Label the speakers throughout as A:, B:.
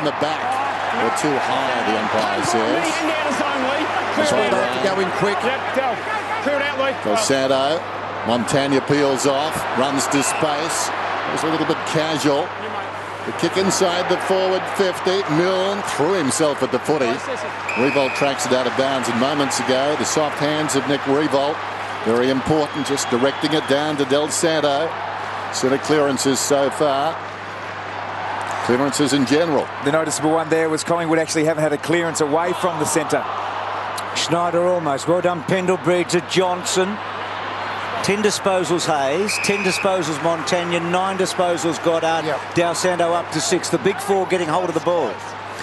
A: the back. Or too high, the umpire says.
B: That's why they have to go in quick.
A: Santo. Montagna peels off, runs to space. It was a little bit casual. The kick inside the forward 50. Milne threw himself at the footy. Revolt tracks it out of bounds. And moments ago, the soft hands of Nick Revolt, very important, just directing it down to Del Santo. Set of clearances so far. Clearances in general.
C: The noticeable one there was Collingwood actually haven't had a clearance away from the centre.
D: Schneider almost. Well done, Pendlebury to Johnson. 10 disposals Hayes, 10 disposals Montagna, 9 disposals Goddard. Del Santo up to 6. The big four getting hold of the ball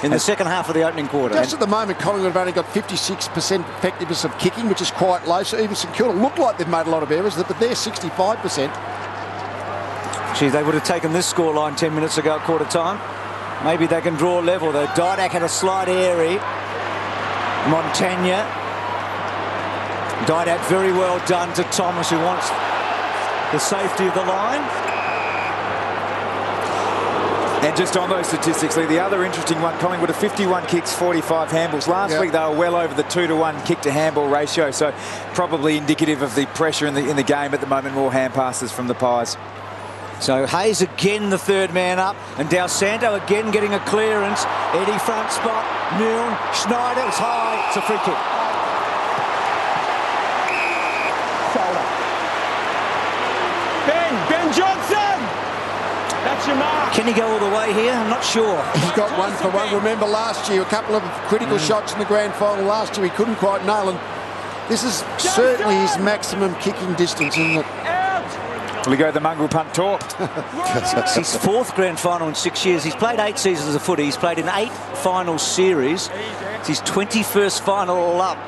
D: in the second half of the opening quarter.
B: Just at the moment, Collingwood have only got 56% effectiveness of kicking, which is quite low. So even St Kilda look like they've made a lot of errors, but they're 65%.
D: Gee, they would have taken this scoreline 10 minutes ago at quarter time. Maybe they can draw level, though. Didak had a slight airy. Montagna. Didak very well done to Thomas, who wants the safety of the line.
C: And just on those statistics, Lee, the other interesting one, Collingwood have 51 kicks, 45 handballs. Last week they were well over the 2-to-1 kick to handball ratio, so probably indicative of the pressure in the game at the moment. More hand passes from the Pies.
D: So Hayes again the third man up, and Del Santo again getting a clearance. Eddie front spot, Milne, Schneider, it's high, it's a free kick.
E: Ben Johnson! That's your mark.
D: Can he go all the way here? I'm not sure.
B: He's got 1 for 1. Remember last year, a couple of critical shots in the grand final last year. He couldn't quite nail them. This is certainly his maximum kicking distance, isn't it?
C: Will he go the mongrel punt tour?
D: It's his 4th grand final in 6 years. He's played 8 seasons of footy. He's played in 8 final series. It's his 21st final all up.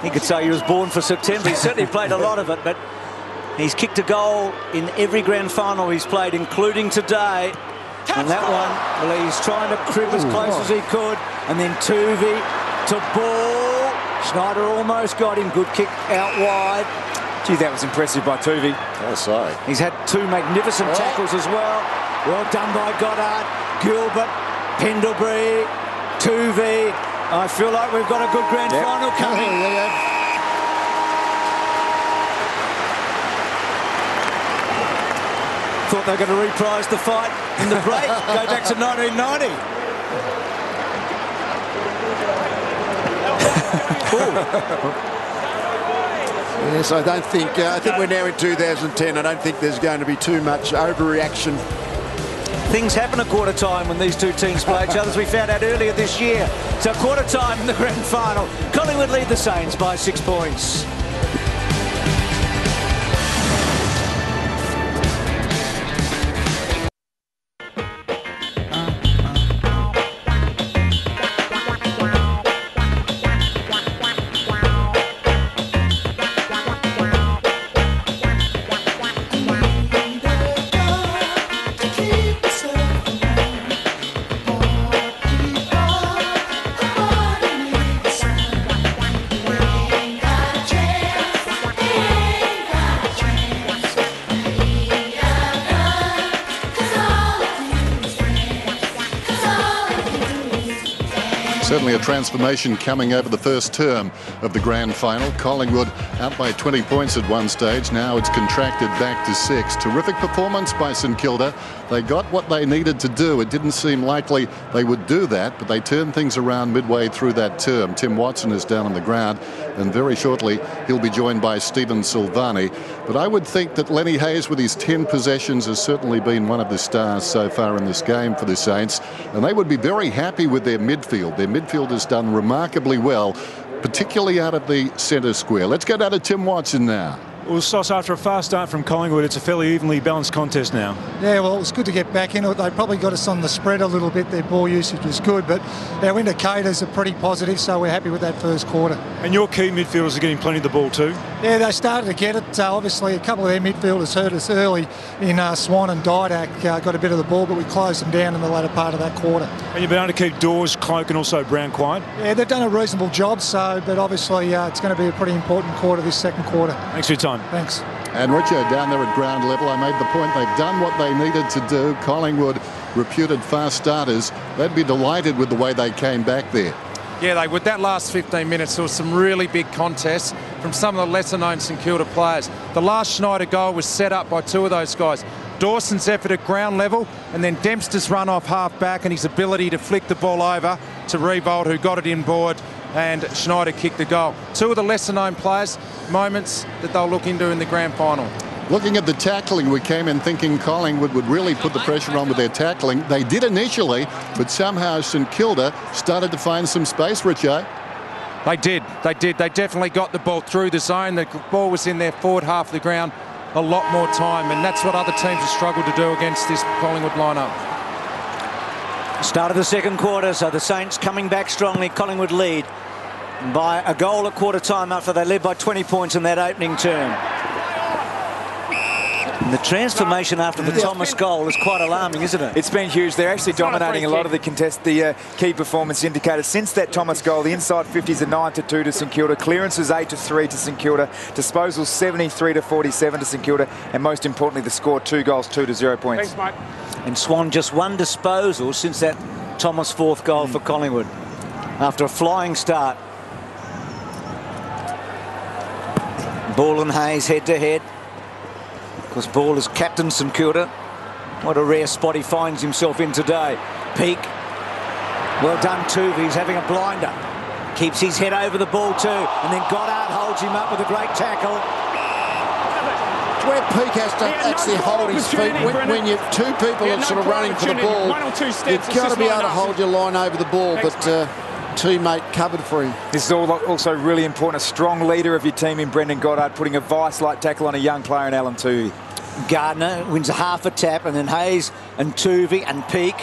D: He could say he was born for September. He certainly played a lot of it, but he's kicked a goal in every grand final he's played, including today. And that one, well, he's trying to crib as close as he could. And then Tuvey to ball. Schneider almost got him. Good kick out wide.
C: Gee, that was impressive by Tuvey.
A: Oh, sorry.
D: He's had 2 magnificent tackles as well. Well done by Goddard, Gilbert, Pendlebury, Tuvey. I feel like we've got a good grand final coming. Thought they were going to reprise the fight in the break, go back to 1990.
B: Yes, I don't think. I think we're now in 2010. I don't think there's going to be too much overreaction.
D: Things happen at quarter time when these two teams play each other, as we found out earlier this year. So quarter time in the grand final. Collingwood lead the Saints by 6 points.
A: Certainly a transformation coming over the first term of the grand final. Collingwood out by 20 points at one stage. Now it's contracted back to 6. Terrific performance by St Kilda. They got what they needed to do. It didn't seem likely they would do that, but they turned things around midway through that term. Tim Watson is down on the ground, and very shortly he'll be joined by Stephen Silvani. But I would think that Lenny Hayes, with his 10 possessions, has certainly been one of the stars so far in this game for the Saints, and they would be very happy with their midfield. Their midfield has done remarkably well, particularly out of the centre square. Let's go down to Tim Watson now.
F: Well, Sauce, after a fast start from Collingwood, it's a fairly evenly balanced contest now.
G: Yeah, well, it was good to get back into it. They probably got us on the spread a little bit. Their ball usage was good, but our indicators are pretty positive, so we're happy with that first quarter.
F: And your key midfielders are getting plenty of the ball too?
G: Yeah, they started to get it. Obviously, a couple of their midfielders hurt us early in Swan and Didak. Got a bit of the ball, but we closed them down in the latter part of that quarter.
F: And you've been able to keep Dawes, Cloak and also Brown quiet?
G: Yeah, they've done a reasonable job, but obviously it's going to be a pretty important quarter, this second quarter.
F: Thanks for your time.
G: Thanks.
A: And Richo down there at ground level, I made the point they've done what they needed to do. Collingwood, reputed fast starters, they'd be delighted with the way they came back there.
H: Yeah, they would. That last 15 minutes, there was some really big contests from some of the lesser-known St Kilda players. The last Schneider goal was set up by two of those guys. Dawson's effort at ground level, and then Dempster's run off half-back and his ability to flick the ball over to Revolt, who got it inboard, and Schneider kicked the goal. Two of the lesser-known players, moments that they'll look into in the grand final.
A: Looking at the tackling, we came in thinking Collingwood would really put the pressure on with their tackling. They did initially, but somehow St Kilda started to find some space, Richo.
H: They did. They definitely got the ball through the zone. The ball was in their forward half of the ground a lot more time, and that's what other teams have struggled to do against this Collingwood lineup.
D: Start of the second quarter, so the Saints coming back strongly. Collingwood lead by a goal at quarter time after they led by 20 points in that opening term. And the transformation after the Thomas goal is quite alarming, isn't it?
C: It's been huge. They're actually dominating a lot of the key performance indicators. Since that Thomas goal, the inside 50s are 9-2 to St Kilda. Clearances 8-3 to St Kilda. Disposals 73-47 to St Kilda. And most importantly, the score 2 goals, 2-0 points.
E: Thanks, mate.
D: And Swan just one disposal since that Thomas fourth goal for Collingwood after a flying start. Ball and Hayes head-to-head. Because Ball is captain St Kilda. What a rare spot he finds himself in today. Peak. Well done, Tuvi. He's having a blinder. Keeps his head over the ball too. And then Goddard holds him up with a great tackle.
B: Where Peak has to actually hold his feet. When you have two people are sort of running for the ball, you've got to be able to hold your line over the ball. But teammate covered for him.
C: This is also really important. A strong leader of your team in Brendan Goddard, putting a vice-like tackle on a young player in Alan Tuvi.
D: Gardner wins a half a tap, and then Hayes and Tuvi and Peak.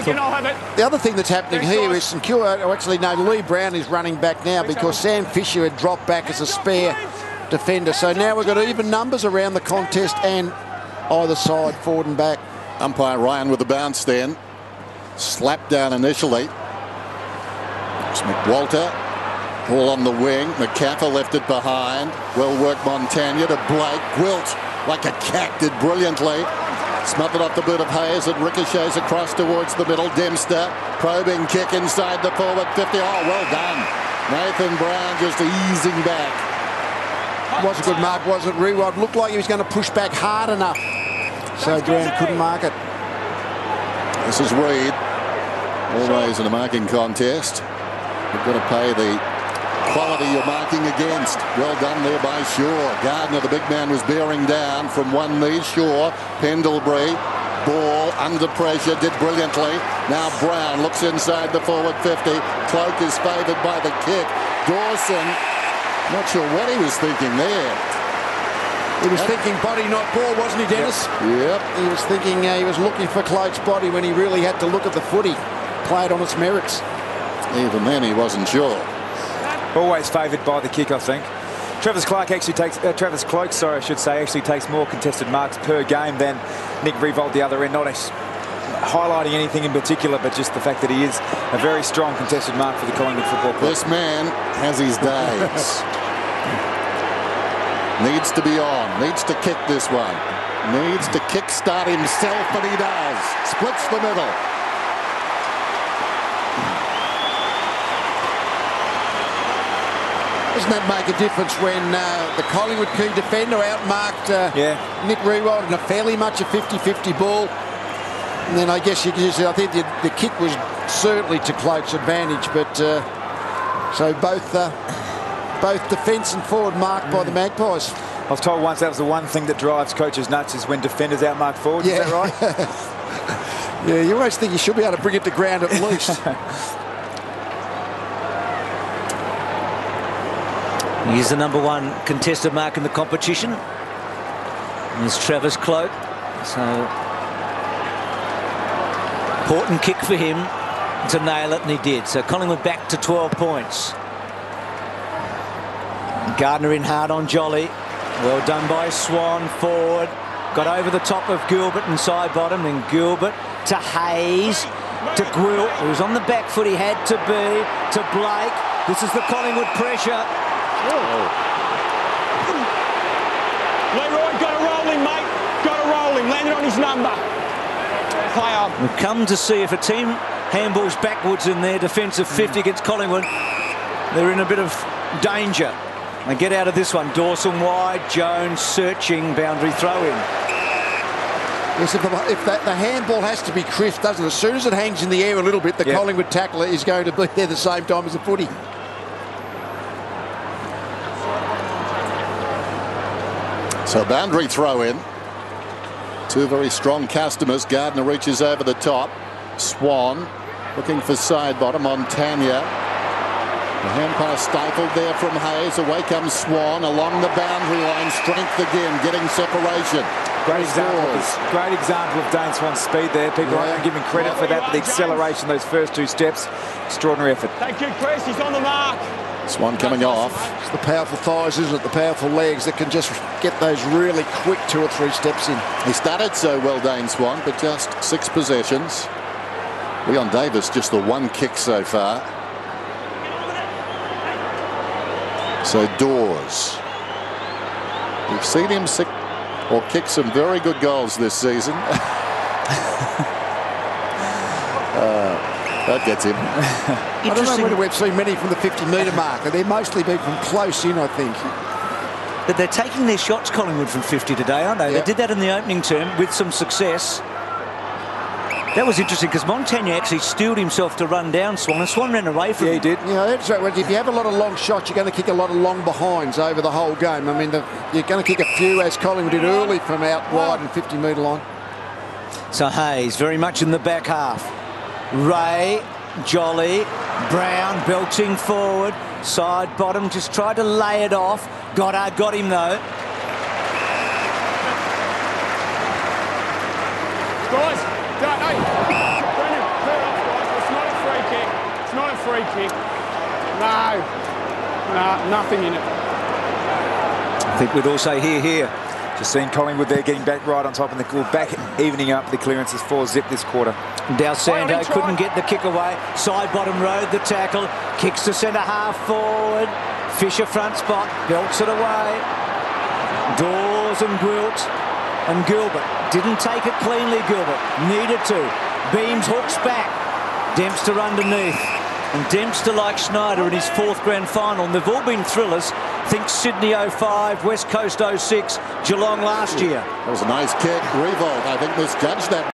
B: The other thing that's happening here is St Kilda, actually no, Lee Brown is running back now because Sam Fisher had dropped back as a spare defender. So now we've got even numbers around the contest and either side, forward and back.
A: Umpire Ryan with the bounce then. Slapped down initially. It's McWalter. Ball on the wing. McCaffer left it behind. Well worked Montagna to Blake. Gwilt, like a cat, did brilliantly. Smothered off the boot of Hayes. It ricochets across towards the middle. Dempster, probing kick inside the forward 50. Oh, well done. Nathan Brown just easing back.
B: Was a good mark, wasn't it? Rewald looked like he was going to push back hard enough. So Brown couldn't mark it.
A: This is Reid. Always in a marking contest. You've got to pay the quality you're marking against. Well done there by Shaw. Gardner, the big man, was bearing down from one knee. Shaw, Pendlebury, Ball under pressure, did brilliantly. Now Brown looks inside the forward 50. Cloak is favoured by the kick. Dawson, not sure what he was thinking there.
B: He was thinking body, not ball, wasn't he, Dennis?
A: Yep.
B: He was thinking he was looking for Cloak's body when he really had to look at the footy. Played on its merits.
A: Even then, he wasn't sure.
C: Always favoured by the kick, I think. Travis Cloak, I should say, actually takes more contested marks per game than Nick Revolt the other end. Not highlighting anything in particular, but just the fact that he is a very strong contested mark for the Collingwood Football Club.
A: This man has his days. Needs to be on. Needs to kick this one. Needs to kickstart himself, and he does. Splits the middle.
B: Doesn't that make a difference when the Collingwood key defender outmarked Nick Rewald in a fairly much a 50-50 ball? And then I guess you can say, I think the kick was certainly to Cloak's advantage, but so both defence and forward marked by the Magpies.
C: I was told once that was the one thing that drives coaches nuts is when defenders outmark forwards. Is that right?
B: Yeah, you always think you should be able to bring it to ground at least.
D: He's the #1 contested mark in the competition. There's Travis Cloak. So important kick for him to nail it, and he did. So Collingwood back to 12 points. Gardner in hard on Jolly. Well done by Swan, forward. Got over the top of Gilbert and side bottom, and Gilbert to Hayes, to Gwilt, who's on the back foot he had to be, to Blake. This is the Collingwood pressure.
E: on his number. Play on.
D: We've come to see if a team handballs backwards in their defensive 50 against Collingwood, they're in a bit of danger. They get out of this one. Dawson wide, Jones searching, boundary throw in.
B: Yes, if the handball has to be crisp, doesn't it? As soon as it hangs in the air a little bit, the Collingwood tackler is going to be there the same time as the footy.
A: So boundary throw in. Two very strong customers. Gardner reaches over the top. Swan looking for side bottom on Tanya. The hand pass stifled there from Hayes. Away comes Swan along the boundary line. Strength again, getting separation.
C: Great example of Dane Swan's speed there. People aren't giving credit for that, but the acceleration, those first two steps, extraordinary effort.
E: Thank you, Chris. He's on the mark.
A: Swan coming off.
B: It's the powerful thighs, isn't it? The powerful legs that can just get those really quick 2 or 3 steps in.
A: He started so well, Dane Swan, but just 6 possessions. Leon Davis just the 1 kick so far. So Dawes. We've seen him kick some very good goals this season. That gets him.
B: I don't know whether we've seen many from the 50-metre mark. They've mostly been from close in, I think.
D: But they're taking their shots, Collingwood, from 50 today, aren't they? They did that in the opening term with some success. That was interesting because Montagna actually steeled himself to run down Swan, and Swan ran away from him.
C: Yeah, he did.
B: Yeah, that's right. If you have a lot of long shots, you're going to kick a lot of long behinds over the whole game. I mean, you're going to kick a few, as Collingwood did early, from out wide and 50-metre line.
D: So Hayes very much in the back half. Ray, Jolly, Brown belting forward. Side bottom, just tried to lay it off. Goddard got him though.
E: Guys, Brendan, clear off, guys. It's not a free kick. It's not a free kick. No, nothing in it.
C: I think we'd all say here. Just seeing Collingwood there getting back right on top, and the back evening up the clearances 4-zip this quarter.
D: Dalsando couldn't get the kick away. Side bottom rode the tackle. Kicks to centre half forward. Fisher front spot. Belts it away. Dawes and Gwilt and Gilbert. Didn't take it cleanly, Gilbert. Needed to. Beams hooks back. Dempster underneath. And Dempster, like Schneider in his 4th grand final, and they've all been thrillers. Think Sydney 05, West Coast 06, Geelong last year.
A: That was a nice kick. Revolt, I think, misjudged that.